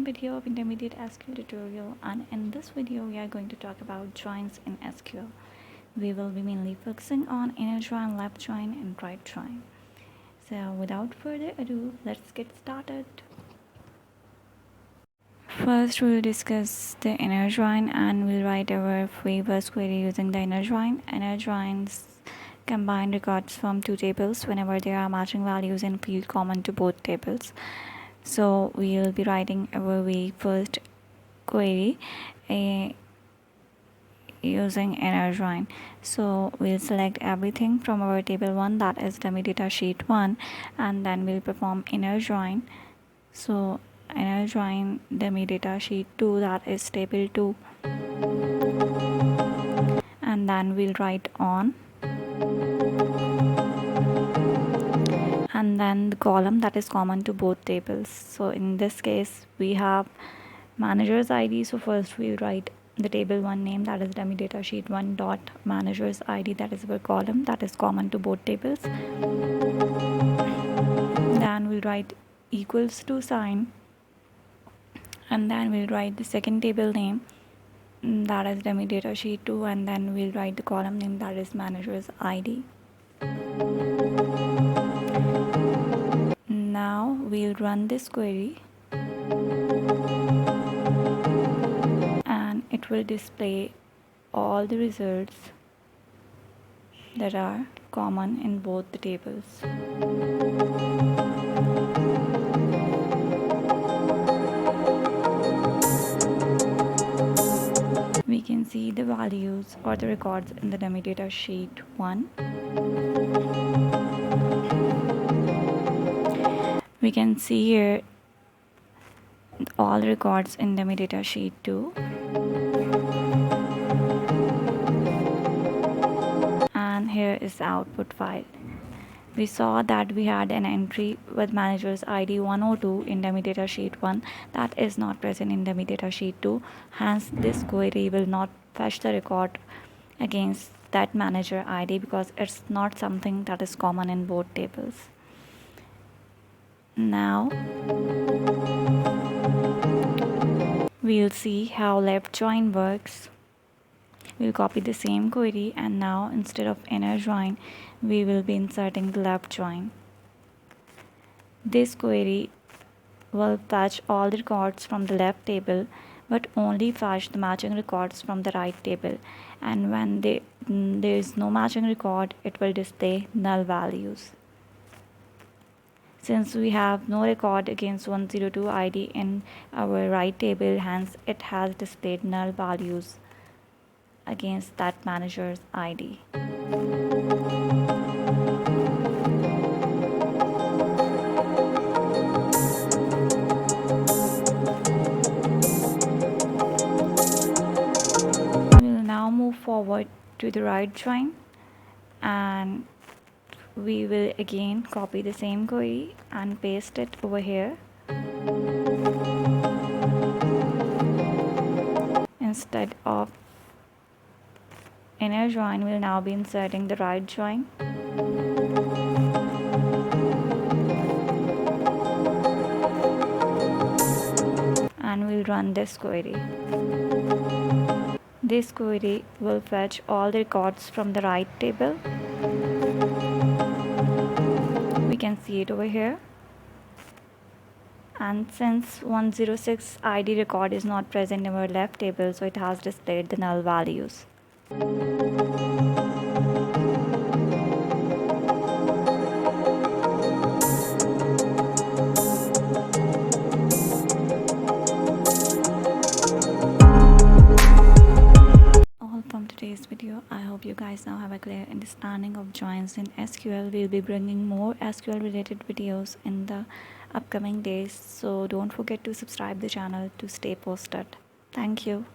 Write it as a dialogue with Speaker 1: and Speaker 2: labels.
Speaker 1: Video of intermediate SQL tutorial, and in this video we are going to talk about joins in SQL. We will be mainly focusing on inner join, left join and right join. So without further ado, let's get started. First we'll discuss the inner join and we'll write our first query using the inner join. Inner joins combine records from two tables whenever there are matching values in field common to both tables. So we will be writing our first query using inner join. So we'll select everything from our table 1, that is dummy data sheet 1, and then we'll perform inner join. So inner join dummy data sheet 2, that is table 2, and then we'll write on, and then the column that is common to both tables. So in this case we have manager's ID. So first we'll write the table 1 name, that is dummy data sheet 1 dot manager's ID, that is our column that is common to both tables. Then we'll write equals to sign, and then we'll write the second table name, that is dummy data sheet 2, and then we'll write the column name, that is manager's ID. Now we'll run this query and it will display all the results that are common in both the tables. We can see the values or the records in the dummy data sheet 1. We can see here all records in dummy data sheet 2, and here is the output file. We saw that we had an entry with manager's ID 102 in dummy data sheet 1 that is not present in dummy data sheet 2. Hence this query will not fetch the record against that manager ID because it's not something that is common in both tables. Now we'll see how left join works. We'll copy the same query, and now instead of inner join we will be inserting the left join. This query will fetch all the records from the left table but only fetch the matching records from the right table, and when there is no matching record it will display null values. Since we have no record against 102 ID in our right table, hence it has displayed null values against that manager's ID. We'll now move forward to the right join, and we will again copy the same query and paste it over here. Instead of inner join, we'll now be inserting the right join. And we'll run this query. This query will fetch all the records from the right table. We can see it over here, and since 106 ID record is not present in our left table, so it has displayed the null values. From today's video, I hope you guys now have a clear understanding of joins in SQL. We'll be bringing more SQL related videos in the upcoming days, so don't forget to subscribe the channel to stay posted. Thank you.